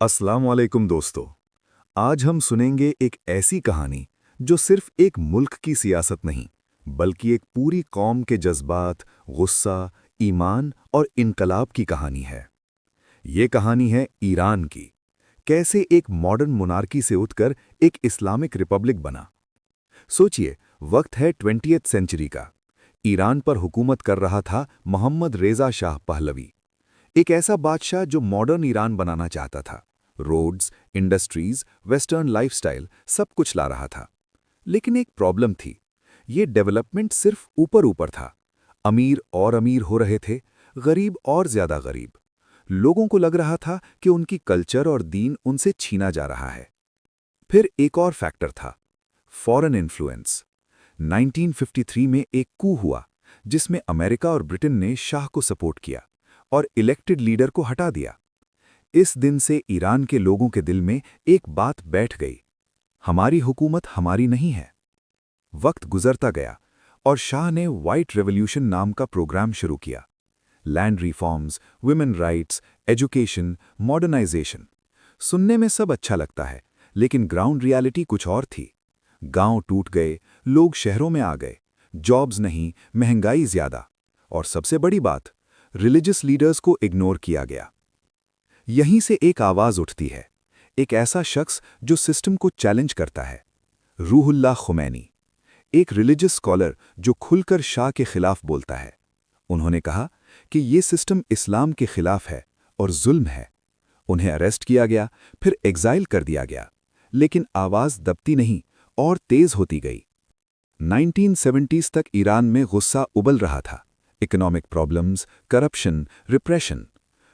अस्सलाम वालेकुम दोस्तों। आज हम सुनेंगे एक ऐसी कहानी जो सिर्फ एक मुल्क की सियासत नहीं बल्कि एक पूरी कौम के जज्बात, गुस्सा, ईमान और इनकलाब की कहानी है। ये कहानी है ईरान की। कैसे एक मॉडर्न मोनार्की से उठकर एक इस्लामिक रिपब्लिक बना। सोचिए, वक्त है 20वीं सेंचुरी का। ईरान पर हुकूमत कर रहा था मोहम्मद रेजा शाह पहलवी। एक ऐसा बादशाह जो मॉडर्न ईरान बनाना चाहता था। रोड्स, इंडस्ट्रीज, वेस्टर्न लाइफस्टाइल सब कुछ ला रहा था। लेकिन एक प्रॉब्लम थी। ये डेवलपमेंट सिर्फ ऊपर ऊपर था। अमीर और अमीर हो रहे थे, गरीब और ज्यादा गरीब। लोगों को लग रहा था कि उनकी कल्चर और दीन उनसे छीना जा रहा है। फिर एक और फैक्टर था, फॉरेन इन्फ्लुएंस। 1953 में एक कू हुआ जिसमें अमेरिका और ब्रिटेन ने शाह को सपोर्ट किया और इलेक्टेड लीडर को हटा दिया। इस दिन से ईरान के लोगों के दिल में एक बात बैठ गई, हमारी हुकूमत हमारी नहीं है। वक्त गुजरता गया और शाह ने व्हाइट रेवोल्यूशन नाम का प्रोग्राम शुरू किया। Land reforms, women rights, education, modernisation. सुनने में सब अच्छा लगता है, लेकिन ग्राउंड रियलिटी कुछ और थी। गांव टूट गए, लोग शहरों में आ गए, जॉब्स नहीं, महंगाई ज्यादा। और सबसे बड़ी बात, रिलीजियस लीडर्स को इग्नोर किया गया। यहीं से एक आवाज उठती है, एक ऐसा शख्स जो सिस्टम को चैलेंज करता है, रूहुल्लाह खुमैनी। एक रिलीजियस स्कॉलर जो खुलकर शाह के खिलाफ बोलता है। उन्होंने कहा कि ये सिस्टम इस्लाम के खिलाफ है और जुल्म है। उन्हें अरेस्ट किया गया, फिर एग्जाइल कर दिया गया। लेकिन आवाज दबती नहीं और तेज होती गई। 1970s तक ईरान में गुस्सा उबल रहा था। Economic problems, corruption, repression.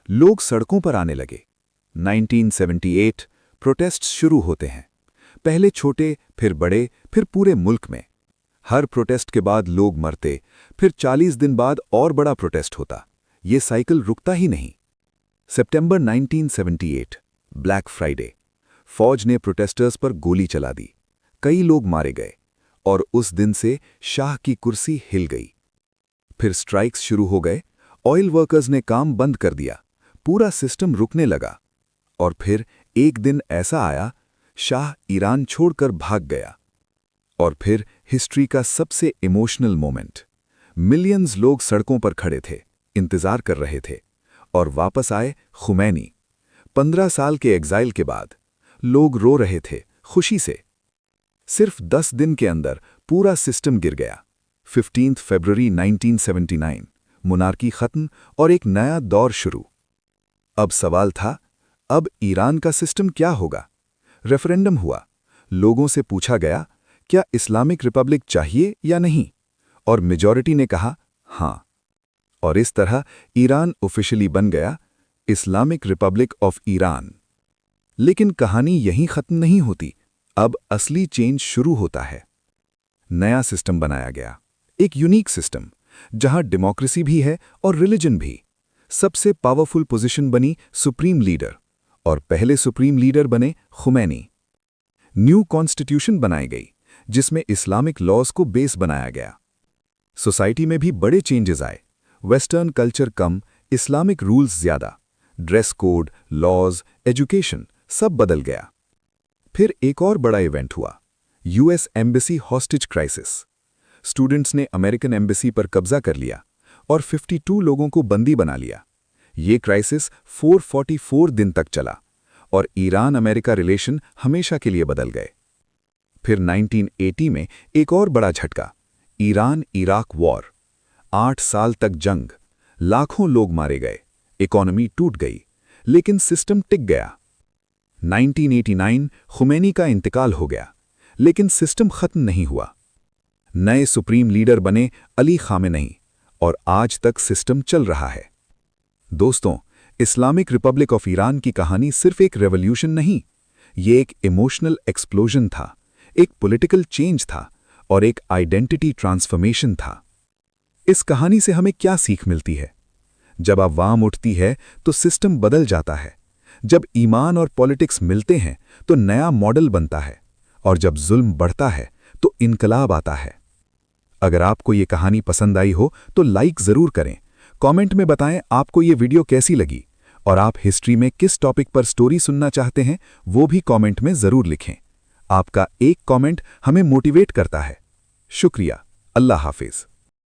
लोग सड़कों पर आने लगे। 1978 प्रोटेस्ट्स शुरू होते हैं। पहले छोटे, फिर बड़े, फिर पूरे मुल्क में। हर प्रोटेस्ट के बाद लोग मरते, फिर 40 दिन बाद और बड़ा प्रोटेस्ट होता। ये साइकिल रुकता ही नहीं। सितंबर 1978, ब्लैक फ्राइडे। फौज ने प्रोटेस्टर्स पर गोली चला दी। कई लोग मारे गए और उस दिन से शाह की कुर्सी हिल गई। फिर स्ट्राइक्स शुरू हो गए। ऑयल वर्कर्स ने काम बंद कर दिया। पूरा सिस्टम रुकने लगा। और फिर एक दिन ऐसा आया, शाह ईरान छोड़कर भाग गया। और फिर हिस्ट्री का सबसे इमोशनल मोमेंट। मिलियंस लोग सड़कों पर खड़े थे, इंतजार कर रहे थे। और वापस आए खुमैनी। 15 साल के एग्जाइल के बाद लोग रो रहे थे खुशी से। सिर्फ 10 दिन के अंदर पूरा सिस्टम गिर गया। 15 फरवरी 1979, मोनार्की खत्म और एक नया दौर शुरू। अब सवाल था, अब ईरान का सिस्टम क्या होगा? रेफरेंडम हुआ। लोगों से पूछा गया, क्या इस्लामिक रिपब्लिक चाहिए या नहीं? और मेजॉरिटी ने कहा हां। और इस तरह ईरान ऑफिशियली बन गया इस्लामिक रिपब्लिक ऑफ ईरान। लेकिन कहानी यहीं खत्म नहीं होती। अब असली चेंज शुरू होता है। नया सिस्टम बनाया गया, एक यूनिक सिस्टम जहां डेमोक्रेसी भी है और रिलीजन भी। सबसे पावरफुल पोजीशन बनी सुप्रीम लीडर, और पहले सुप्रीम लीडर बने खुमैनी। न्यू कॉन्स्टिट्यूशन बनाई गई जिसमें इस्लामिक लॉज को बेस बनाया गया। सोसाइटी में भी बड़े चेंजेस आए। वेस्टर्न कल्चर कम, इस्लामिक रूल्स ज्यादा। ड्रेस कोड, लॉज, एजुकेशन सब बदल गया। फिर एक और बड़ा इवेंट हुआ, US embassy hostage crisis. Students ने अमेरिकन एम्बेसी पर कब्जा कर लिया और 52 लोगों को बंदी बना लिया। ये क्राइसिस 444 दिन तक चला और ईरान अमेरिका रिलेशन हमेशा के लिए बदल गए। फिर 1980 में एक और बड़ा झटका, ईरान इराक वॉर। 8 साल तक जंग, लाखों लोग मारे गए, इकोनॉमी टूट गई, लेकिन सिस्टम टिक गया। 1989 खुमैनी का इंतकाल हो गया, लेकिन सिस्टम खत्म नहीं हुआ। नए सुप्रीम लीडर बने अली खामेनेई, और आज तक सिस्टम चल रहा है। दोस्तों, इस्लामिक रिपब्लिक ऑफ ईरान की कहानी सिर्फ एक रेवोल्यूशन नहीं, ये एक इमोशनल एक्सप्लोजन था, एक पॉलिटिकल चेंज था और एक आइडेंटिटी ट्रांसफॉर्मेशन था। इस कहानी से हमें क्या सीख मिलती है? जब आवाम उठती है तो सिस्टम बदल जाता है। जब ईमान और पॉलिटिक्स मिलते हैं तो नया मॉडल बनता है, और जब जुल्म बढ़ता है तो इनकलाब आता है। अगर आपको ये कहानी पसंद आई हो तो लाइक जरूर करें। कमेंट में बताएं आपको ये वीडियो कैसी लगी, और आप हिस्ट्री में किस टॉपिक पर स्टोरी सुनना चाहते हैं वो भी कमेंट में ज़रूर लिखें। आपका एक कमेंट हमें मोटिवेट करता है। शुक्रिया। अल्लाह हाफिज़।